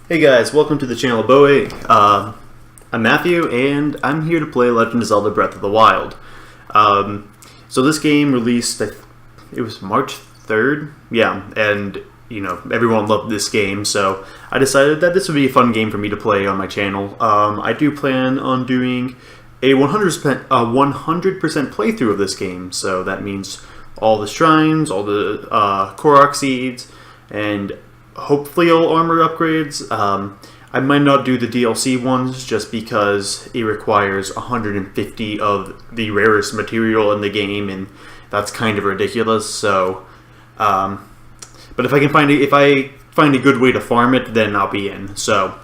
Hey guys, welcome to the channel Boe. I'm Matthew, and I'm here to play Legend of Zelda Breath of the Wild. So this game released, it was March 3rd? Yeah, and everyone loved this game, so I decided that this would be a fun game for me to play on my channel. I do plan on doing a 100% playthrough of this game, so that means all the shrines, all the Korok seeds, and hopefully all armor upgrades. I might not do the DLC ones just because it requires 150 of the rarest material in the game, and that's kind of ridiculous. So, but if I find a good way to farm it, then I'll be in. So,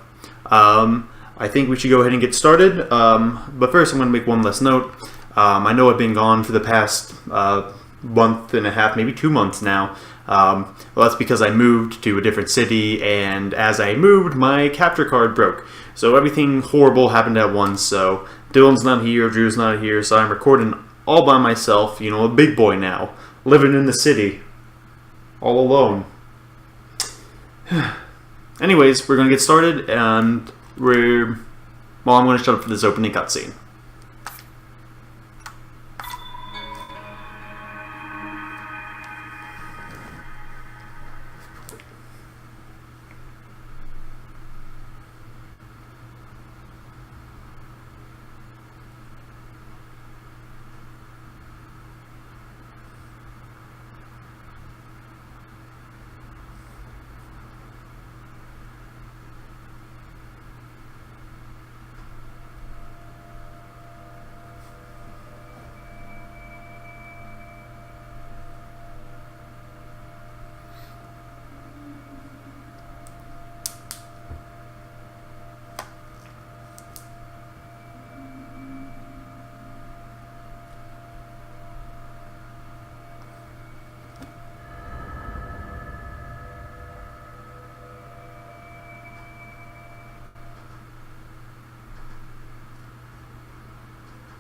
I think we should go ahead and get started. But first, I'm going to make one last note. I know I've been gone for the past month and a half, maybe 2 months now. Well, that's because I moved to a different city, and as I moved, my capture card broke. So everything horrible happened at once. So Dylan's not here, Drew's not here, so I'm recording all by myself, a big boy now, living in the city, all alone. Anyways, we're going to get started, and I'm going to shut up for this opening cutscene.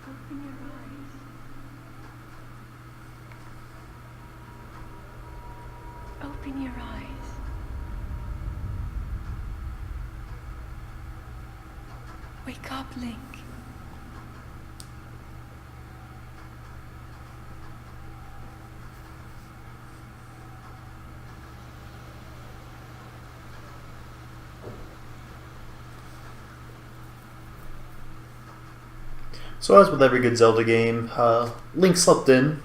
Open your eyes. Open your eyes. Wake up, Link. So as with every good Zelda game, Link slept in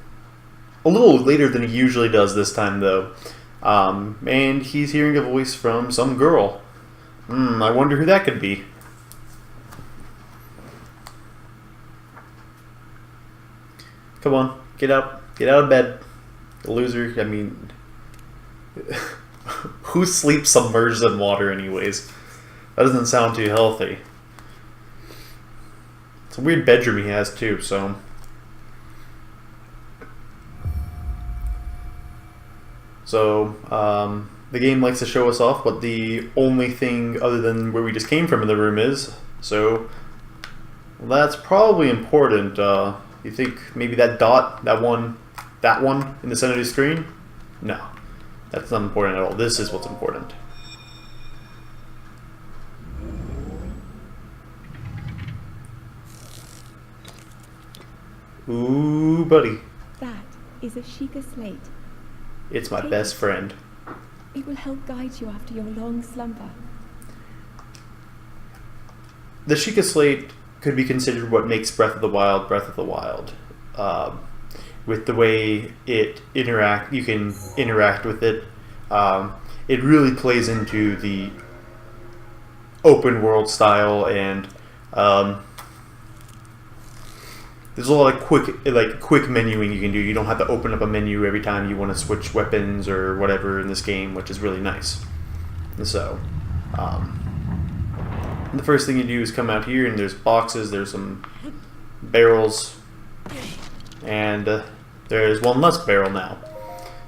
a little later than he usually does this time, though. And he's hearing a voice from some girl. I wonder who that could be. Come on, get out of bed. The loser, I mean... who sleeps submerged in water anyways? That doesn't sound too healthy. It's a weird bedroom he has too, so... the game likes to show us off what the only thing other than where we just came from in the room is. So, that's probably important. You think maybe that dot, that one in the center of the screen? No, that's not important at all. This is what's important. Ooh, buddy. That is a Sheikah slate. It's my best friend. It will help guide you after your long slumber. The Sheikah slate could be considered what makes Breath of the Wild. With the way you can interact with it. It really plays into the open world style, and there's a lot of quick menuing you can do. You don't have to open up a menu every time you want to switch weapons or whatever in this game, which is really nice. And so, the first thing you do is come out here, and there's boxes, there's some barrels, and there's one less barrel now.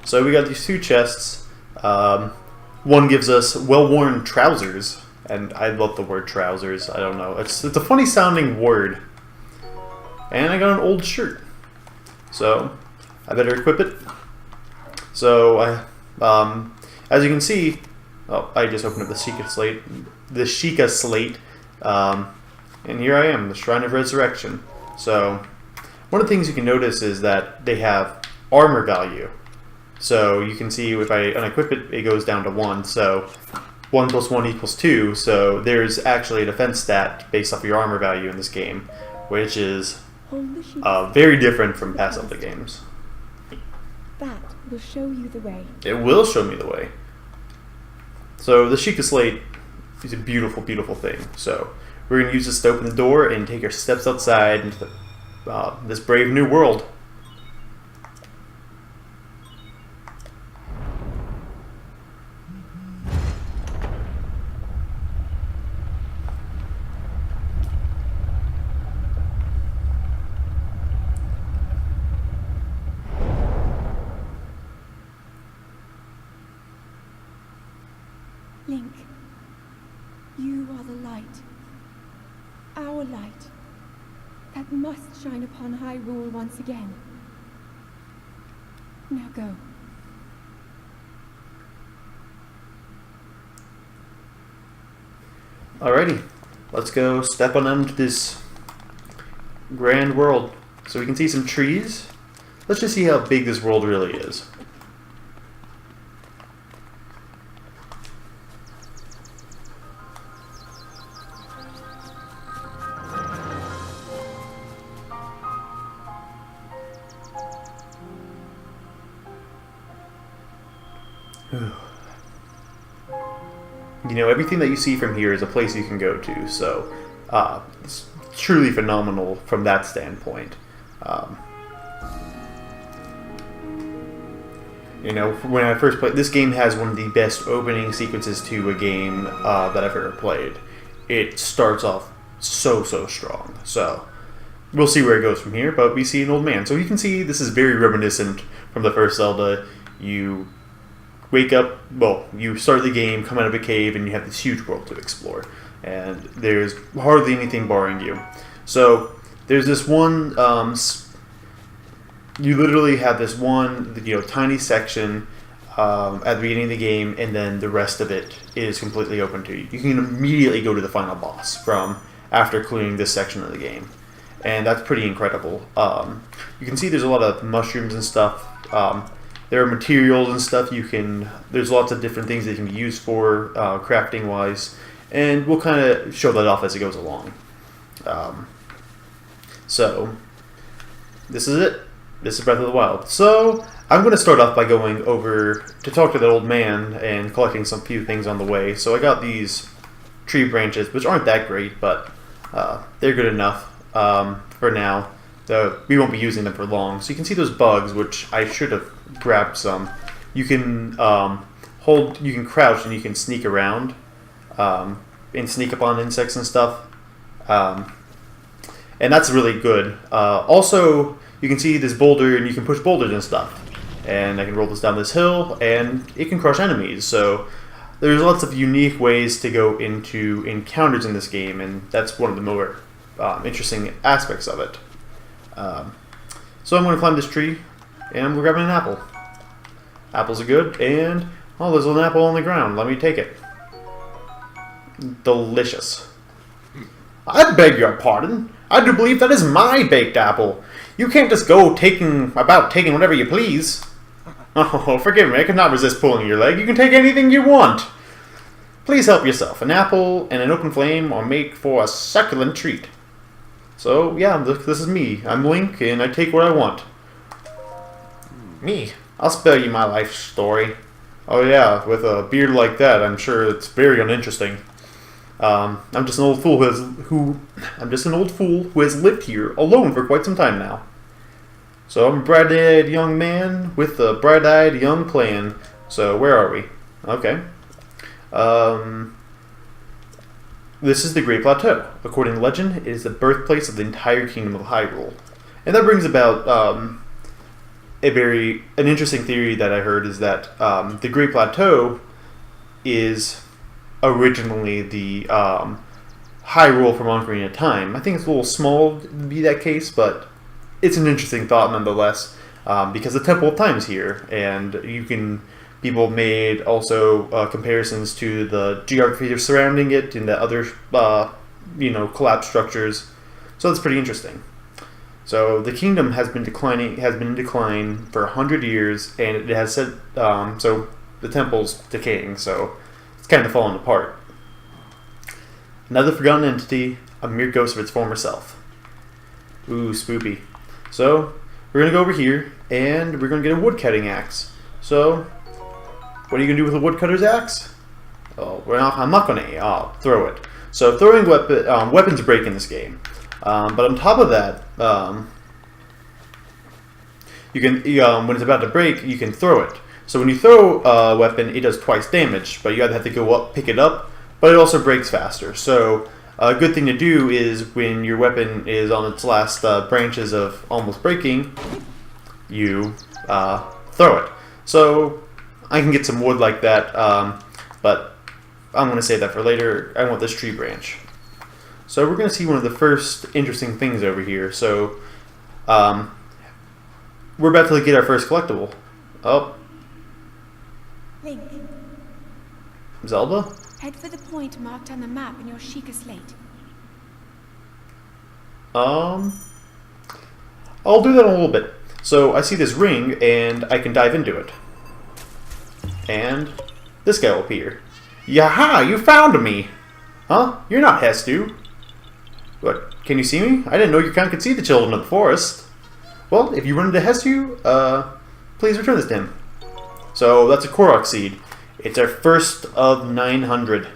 So we got these two chests. One gives us well-worn trousers, and I love the word trousers. I don't know, it's a funny sounding word. And I got an old shirt, so I better equip it. So as you can see, Oh, I just opened up the Sheikah Slate. The Sheikah Slate. And here I am, the Shrine of Resurrection. So, one of the things you can notice is that they have armor value. So, you can see if I unequip it, it goes down to 1. So, 1 plus 1 equals 2. So, there's actually a defense stat based off your armor value in this game, which is very different from past Zelda games. That will show you the way. It will show me the way. So the Sheikah Slate is a beautiful, beautiful thing. So we're going to use this to open the door and take our steps outside into this brave new world. Link, you are the light. Our light. That must shine upon Hyrule once again. Now go. Alrighty, let's go step on into this grand world. So we can see some trees. Let's just see how big this world really is. You know, everything that you see from here is a place you can go to, so it's truly phenomenal from that standpoint. You know, when I first played, this game has one of the best opening sequences to a game that I've ever played. It starts off so strong, so we'll see where it goes from here, but we see an old man. So you can see this is very reminiscent from the first Zelda. You wake up, well, you start the game, come out of a cave, and you have this huge world to explore. And there's hardly anything barring you. So, there's this one, you literally have this one, tiny section at the beginning of the game, and then the rest of it is completely open to you. You can immediately go to the final boss from after clearing this section of the game. And that's pretty incredible. You can see there's a lot of mushrooms and stuff. There are materials and stuff there's lots of different things that can be used for crafting wise, and we'll kind of show that off as it goes along. So, this is it. This is Breath of the Wild. So, I'm going to start off by going over to talk to that old man and collecting some few things on the way. So I got these tree branches, which aren't that great, but they're good enough for now. We won't be using them for long. So you can see those bugs, which I should have grabbed some. You can you can crouch and you can sneak around and sneak up on insects and stuff. And that's really good. Also, you can see this boulder and you can push boulders and stuff. And I can roll this down this hill and it can crush enemies. So there's lots of unique ways to go into encounters in this game, and that's one of the more interesting aspects of it. So I'm going to climb this tree, and I'm grabbing an apple. Apples are good, and oh, there's an apple on the ground. Let me take it. Delicious. I beg your pardon. I do believe that is my baked apple. You can't just go taking whatever you please. Oh, forgive me. I cannot resist pulling your leg. You can take anything you want. Please help yourself. An apple and an open flame are made for a succulent treat. So, yeah, this is me. I'm Link, and I take what I want. Me? I'll spare you my life story. Oh yeah, with a beard like that, I'm sure it's very uninteresting. I'm just an old fool who has lived here alone for quite some time now. So I'm a bright-eyed young man with a bright-eyed young plan. So where are we? Okay. This is the Great Plateau. According to legend, it is the birthplace of the entire kingdom of Hyrule. And that brings about an interesting theory that I heard, is that the Great Plateau is originally the Hyrule from Ocarina of Time. I think it's a little small to be that case, but it's an interesting thought nonetheless, because the Temple of Time is here, and you can People made also comparisons to the geography surrounding it and the other, collapsed structures. So that's pretty interesting. So the kingdom has been in decline for 100 years, and it has said so the temple's decaying, so it's kind of falling apart. Another forgotten entity, a mere ghost of its former self. Ooh, spoopy. So we're gonna go over here, and we're gonna get a woodcutting axe. So what are you gonna do with a woodcutter's axe? Oh, I'm not gonna throw it. So throwing weapons break in this game. But on top of that, you can when it's about to break, you can throw it. So when you throw a weapon, it does twice damage, but you either have to go up, pick it up, but it also breaks faster. So a good thing to do is when your weapon is on its last branches of almost breaking, you throw it. So I can get some wood like that, but I'm going to save that for later. I want this tree branch. So we're going to see one of the first interesting things over here. So we're about to get our first collectible. Oh. Link. Zelda? Head for the point marked on the map in your Sheikah slate. I'll do that in a little bit. So I see this ring, and I can dive into it. And this guy will appear. Yaha! You found me! Huh? You're not Hestu. What? Can you see me? I didn't know your kind could see the children of the forest. Well, if you run into Hestu, please return this to him. So that's a Korok seed. It's our first of 900.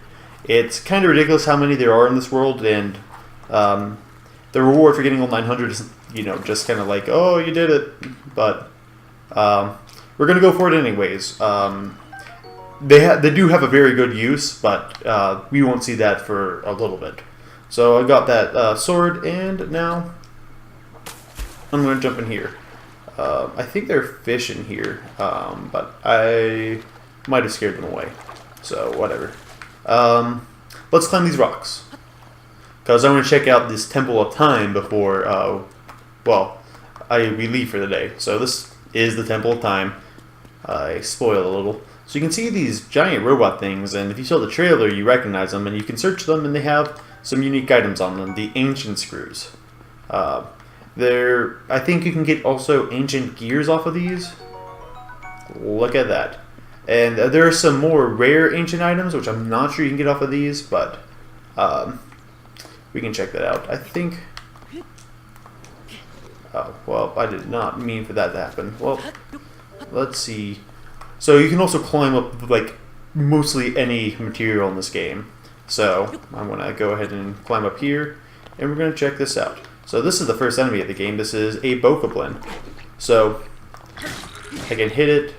It's kind of ridiculous how many there are in this world, and the reward for getting all 900 is, just kind of like, oh, you did it. But we're gonna go for it anyways. They do have a very good use, but we won't see that for a little bit. So I got that sword, and now I'm going to jump in here. I think there are fish in here, but I might have scared them away. So whatever. Let's climb these rocks, because I want to check out this Temple of Time before, we leave for the day. So this is the Temple of Time. I spoiled a little. So you can see these giant robot things, and if you saw the trailer, you recognize them, and you can search them, and they have some unique items on them. The ancient screws. I think you can get also ancient gears off of these. Look at that. And there are some more rare ancient items, which I'm not sure you can get off of these, but we can check that out. I think... Oh, well, I did not mean for that to happen. Well, let's see. So you can also climb up, like, mostly any material in this game. So I'm going to go ahead and climb up here, and we're going to check this out. So this is the first enemy of the game. This is a Bokoblin. So I can hit it,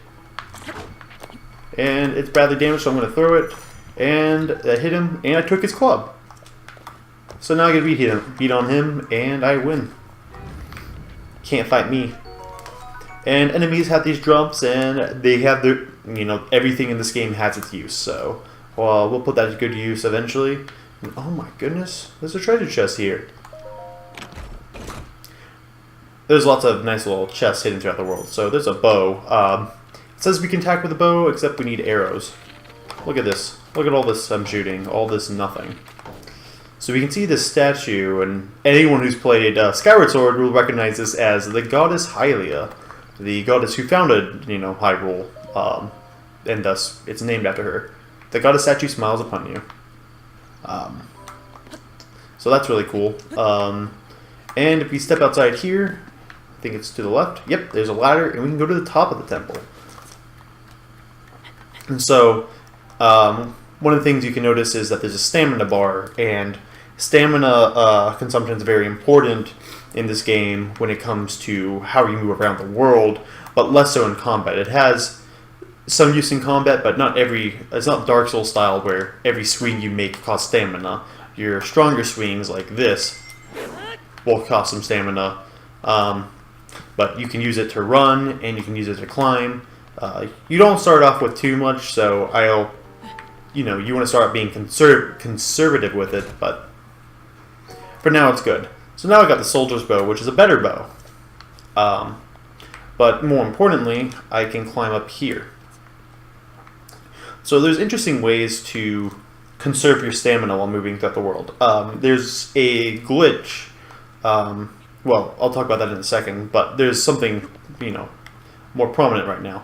and it's badly damaged, so I'm going to throw it, and I hit him, and I took his club. So now I get to beat on him, and I win. Can't fight me. And enemies have these jumps, and they have their, everything in this game has its use. So, well, we'll put that to good use eventually. And, oh my goodness, there's a treasure chest here. There's lots of nice little chests hidden throughout the world. So there's a bow. It says we can attack with a bow, except we need arrows. Look at this. Look at all this I'm shooting. All this nothing. So we can see this statue, and anyone who's played Skyward Sword will recognize this as the goddess Hylia. The goddess who founded, Hyrule, and thus it's named after her. The goddess statue smiles upon you. So that's really cool. And if we step outside here, I think it's to the left. Yep, there's a ladder, and we can go to the top of the temple. And so, one of the things you can notice is that there's a stamina bar, and stamina consumption is very important in this game when it comes to how you move around the world, but less so in combat. It has some use in combat, but it's not Dark Souls style where every swing you make costs stamina. Your stronger swings, like this, will cost some stamina, but you can use it to run, and you can use it to climb. You don't start off with too much, so you want to start being conservative with it, but for now it's good. So now I got the soldier's bow, which is a better bow. But more importantly, I can climb up here. So there's interesting ways to conserve your stamina while moving throughout the world. There's a glitch. Well, I'll talk about that in a second, but there's something, more prominent right now.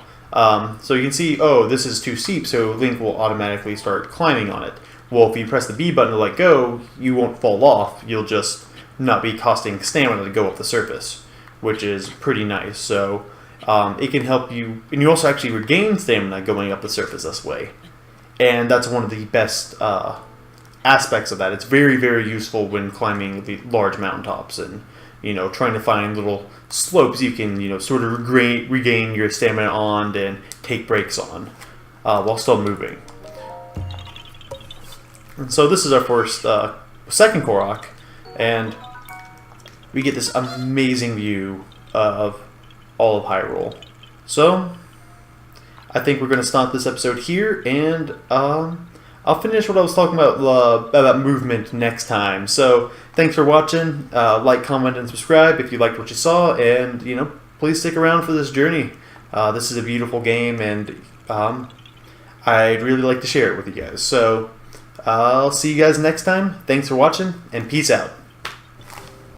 So you can see, oh, this is too steep, so Link will automatically start climbing on it. Well, if you press the B button to let go, you won't fall off. You'll just not be costing stamina to go up the surface, which is pretty nice. So it can help you, and you also actually regain stamina going up the surface this way. And that's one of the best aspects of that. It's very, very useful when climbing the large mountaintops and, trying to find little slopes you can, sort of regain your stamina on and take breaks on while still moving. And so this is our second Korok, and we get this amazing view of all of Hyrule. So I think we're going to stop this episode here, and I'll finish what I was talking about movement next time. So thanks for watching. Like, comment, and subscribe if you liked what you saw, and please stick around for this journey. This is a beautiful game, and I'd really like to share it with you guys. So I'll see you guys next time. Thanks for watching, and peace out.